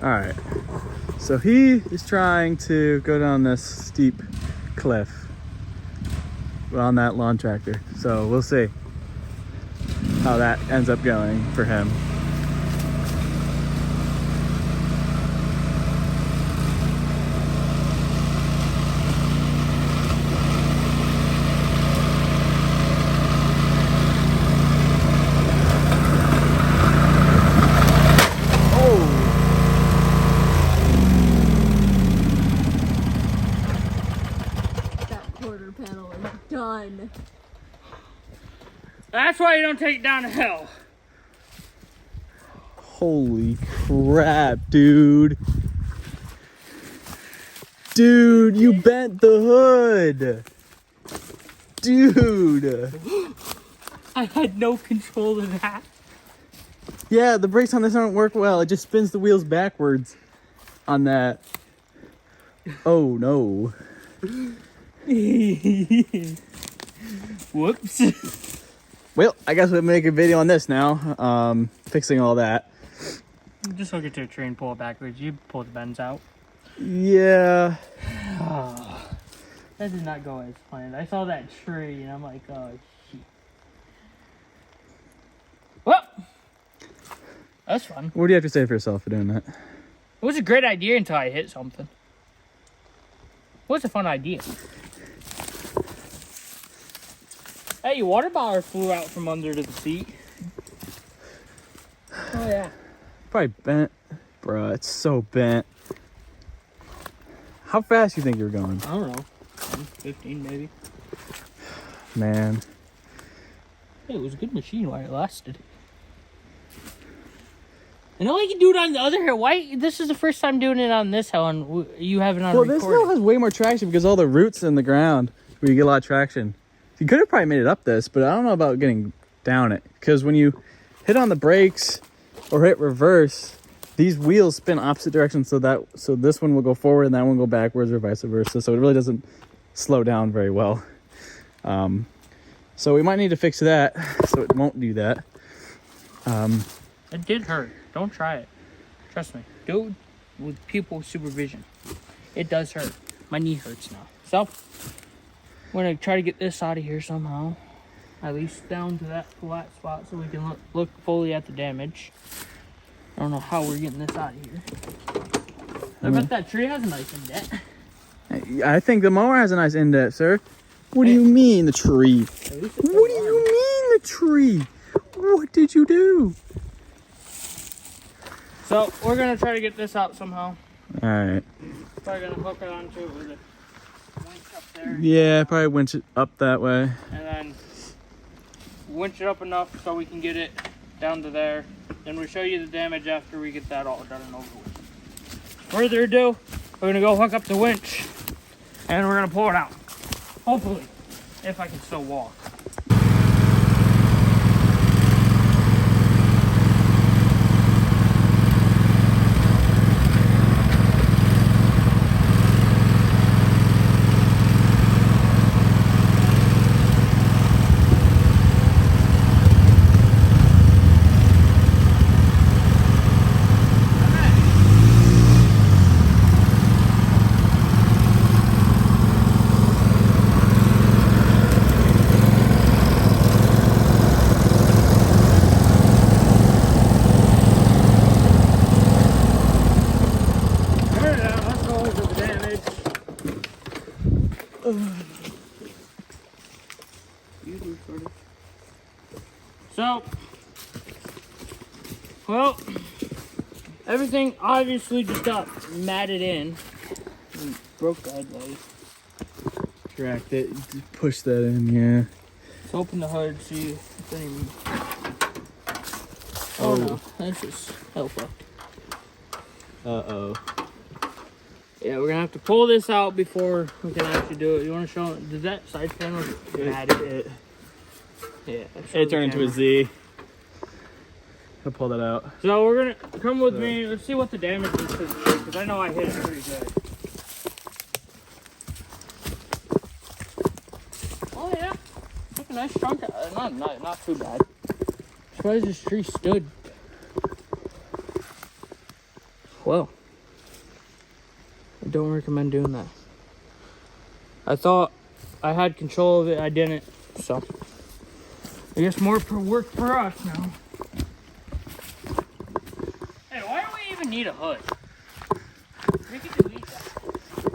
All right. So he is trying to go down this steep cliff on that lawn tractor. So we'll see how that ends up going for him. Done. That's why you don't take it down the hill. Holy crap, dude. Dude, you bent the hood. Dude. I had no control of that. Yeah, the brakes on this don't work well. It just spins the wheels backwards on that. Oh, no. Whoops. Well, I guess we'll make a video on this now. Fixing all that. Just hook it to a tree and pull it backwards. You pull the bends out. Yeah. Oh, that did not go as planned. I saw that tree and I'm like, oh, shit. Well, that's fun. What do you have to say for yourself for doing that? It was a great idea until I hit something. It was a fun idea. Hey, your water bottle flew out from under the seat. Oh, yeah. Probably bent. Bruh, it's so bent. How fast do you think you were going? I don't know. 10, 15 maybe. Man. Hey, it was a good machine while it lasted. I know I can do it on the other hill. Why? This is the first time doing it on this hill, and you have it on recording. This hill has way more traction because all the roots in the ground where you get a lot of traction. You could have probably made it up this, but I don't know about getting down it. Because when you hit on the brakes or hit reverse, these wheels spin opposite directions. So this one will go forward and that one will go backwards or vice versa. So it really doesn't slow down very well. So we might need to fix that so it won't do that. It did hurt. Don't try it. Trust me. Do it with pupil supervision. It does hurt. My knee hurts now. So, we're going to try to get this out of here somehow. At least down to that flat spot so we can look fully at the damage. I don't know how we're getting this out of here. I bet that tree has a nice indent. I think the mower has a nice indent, sir. What do you mean, the tree? What do you mean, the tree? What did you do? So, we're going to try to get this out somehow. Alright. Probably going to hook it onto it with a winch up there. Yeah, probably winch it up that way. And then winch it up enough so we can get it down to there. Then we'll show you the damage after we get that all done and over with. Further ado, we're going to go hook up the winch. And we're going to pull it out. Hopefully. If I can still walk. So, well, everything obviously just got matted in. And broke the headlight. Tracked it, push that in, yeah. Let's open the hood, see if any... Oh no, that's just hell fucked. Uh-oh. Yeah, we're gonna have to pull this out before we can actually do it. You wanna show it? Did that side panel get matted? Yeah. It turned into a Z. I'll pull that out. So we're gonna come with me. Let's see what the damage is to the tree, because I know I hit it pretty good. Oh yeah, took a nice chunk. Not too bad. Surprised this tree stood. Well. I don't recommend doing that. I thought I had control of it. I didn't. So I guess more work for us now. Hey, why do we even need a hood? Make it delete that.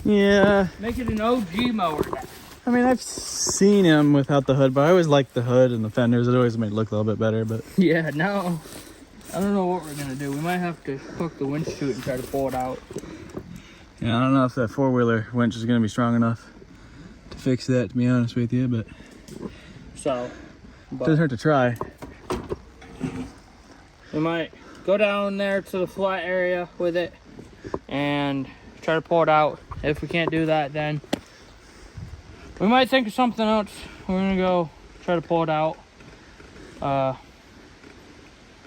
Yeah. Make it an OG mower now. I mean, I've seen him without the hood, but I always liked the hood and the fenders. It always made it look a little bit better, but... Yeah, now, I don't know what we're going to do. We might have to hook the winch to it and try to pull it out. Yeah, I don't know if that four-wheeler winch is going to be strong enough to fix that, to be honest with you, but... So, doesn't hurt to try. We might go down there to the flat area with it and try to pull it out. If we can't do that, then we might think of something else. We're gonna go try to pull it out.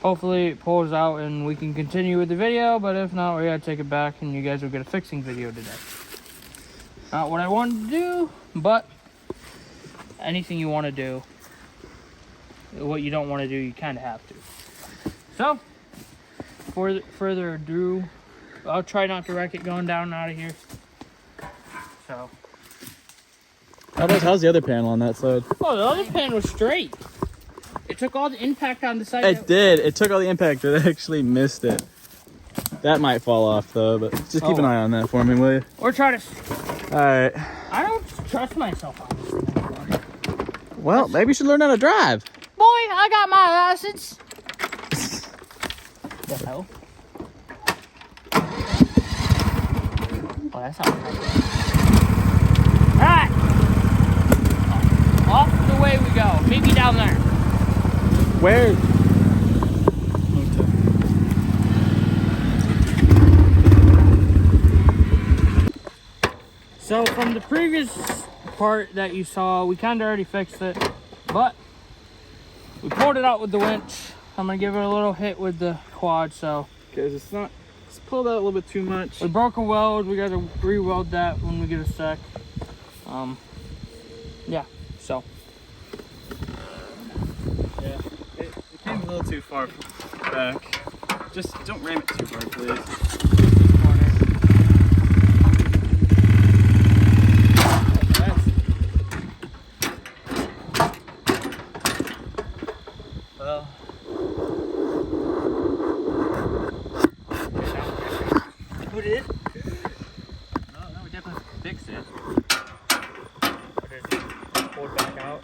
Hopefully it pulls out and we can continue with the video, but if not, we gotta take it back and you guys will get a fixing video today. Not what I wanted to do, but anything you want to do, what you don't want to do, you kind of have to. So, for further ado, I'll try not to wreck it going down and out of here. So. How's the other panel on that side? Oh, the other pan was straight. It took all the impact on the side. It did. It took all the impact. It actually missed it. That might fall off though, but just keep an eye on that for me, will you? Or try to. All right. I don't trust myself on this thing anymore. Well, maybe you should learn how to drive. Boy, I got my license. The hell? Oh, that's not right. Alright! Off the way we go. Meet me down there. Where? So from the previous part that you saw, we kind of already fixed it, but we pulled it out with the winch. I'm gonna give it a little hit with the quad, so. Because it's pulled out a little bit too much. We broke a weld, we gotta re-weld that when we get a sec. Yeah, so. Yeah, it came a little too far back. Just don't ram it too hard, please. Well, who did? no, we definitely fixed it. What is it? Pull it back out.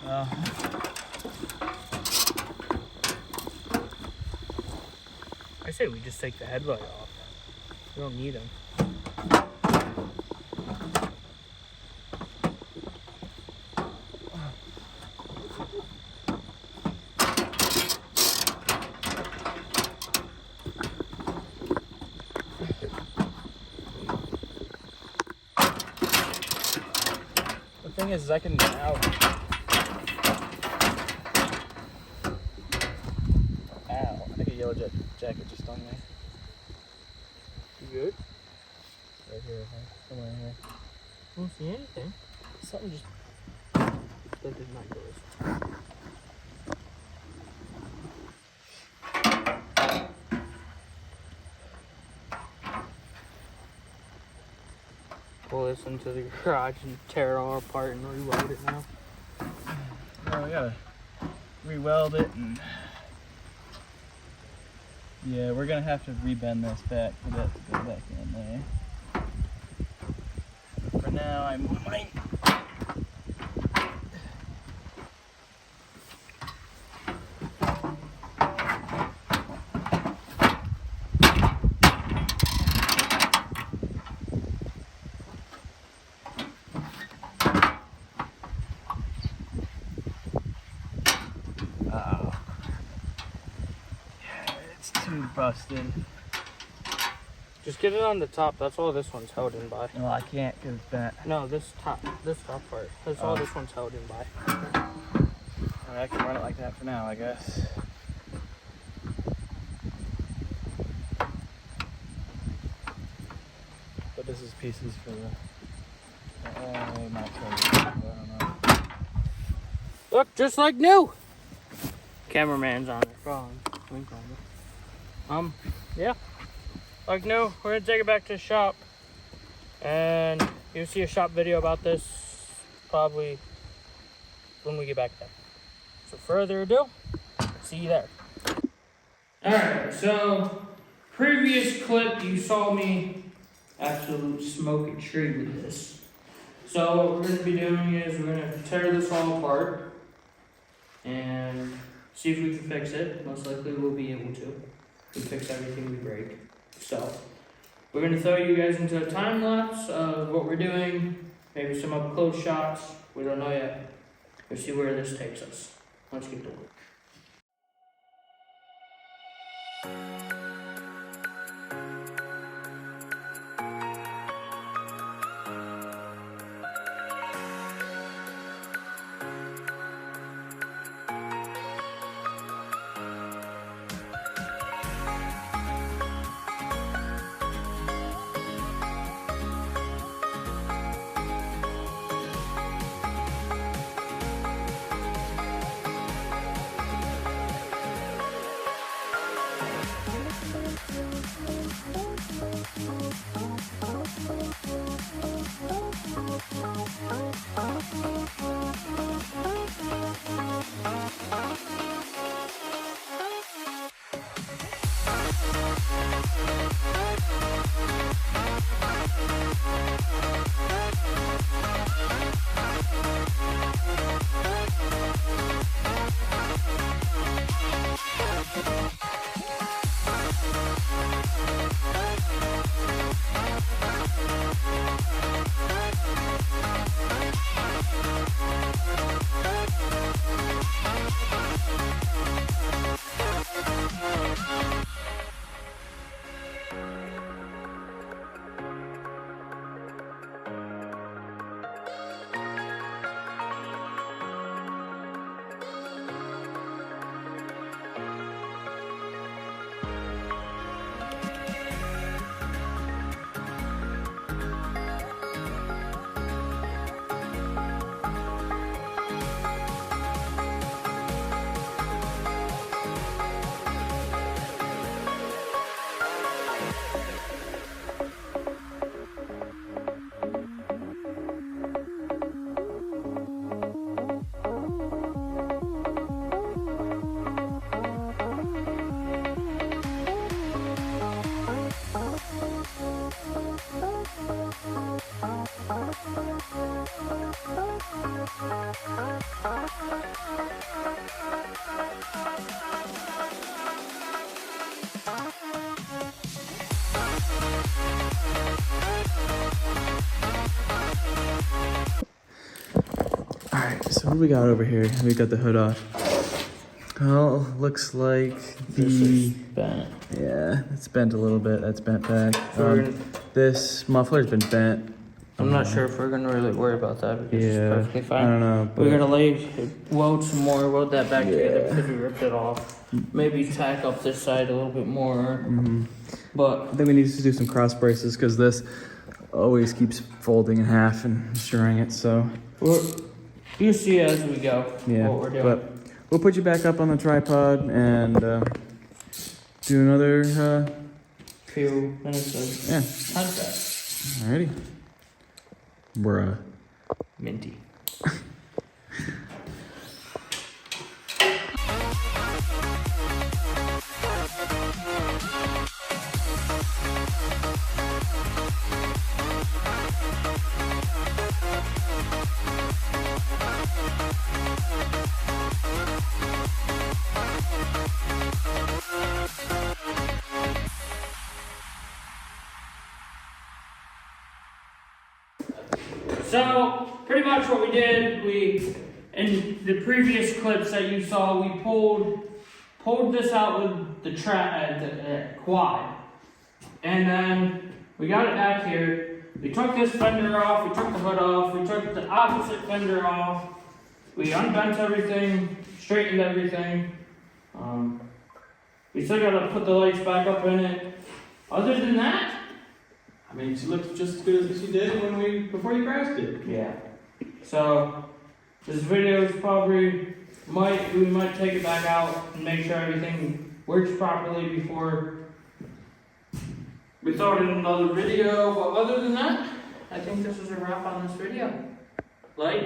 Well, I say we just take the headlight off. We don't need them. the thing is I can now. Ow, I think a yellow jacket just stung me. You good? Right here, somewhere in here. I don't see anything. Something just. That did not go. Pull this into the garage and tear it all apart and re-weld it now. Oh, we gotta re-weld it and yeah, we're gonna have to rebend this back for that to go back in there. For now, I might. Too busted. Just get it on the top. That's all this one's held in by. Well, I can't because it's bent. No, this top part. That's all this one's held in by. I mean, I can run it like that for now, I guess. But this is pieces for the. Might tell you. I don't know. Look, just like new. Cameraman's on their phone. Wink on it. Yeah. Like, no, we're gonna take it back to the shop. And you'll see a shop video about this probably when we get back there. So further ado, see you there. Alright, so previous clip you saw me absolute smoke a tree with this. So what we're going to be doing is we're going to tear this all apart and see if we can fix it. Most likely we'll be able to. We fix everything we break. So we're going to throw you guys into a time lapse of what we're doing, maybe some up close shots. We don't know yet. We'll see where this takes us. Let's get to work. Alright, so what do we got over here? We got the hood off. Well, looks like This is bent. yeah, it's bent a little bit. That's bent back. This muffler's been bent. I'm not sure if we're gonna really worry about that because Yeah, it's perfectly fine. I don't know. We're gonna weld some more, weld that back together Yeah. because we ripped it off. Maybe tack up this side a little bit more. But I think we need to do some cross braces because this always keeps folding in half and destroying it. So you'll see as we go yeah, what we're doing. but we'll put you back up on the tripod and do another. Few minutes of Yeah. contact. Alrighty. Bruh. Minty. So pretty much what we did, in the previous clips that you saw, we pulled this out with the quad, and then we got it back here. We took this fender off, we took the hood off, we took the opposite fender off, we unbent everything, straightened everything. We still gotta put the lights back up in it. Other than that, I mean, she looks just as good as she did before you crashed it. yeah. So this video is probably we might take it back out and make sure everything works properly before we throw it in another video. But other than that, I think this is a wrap on this video. Like,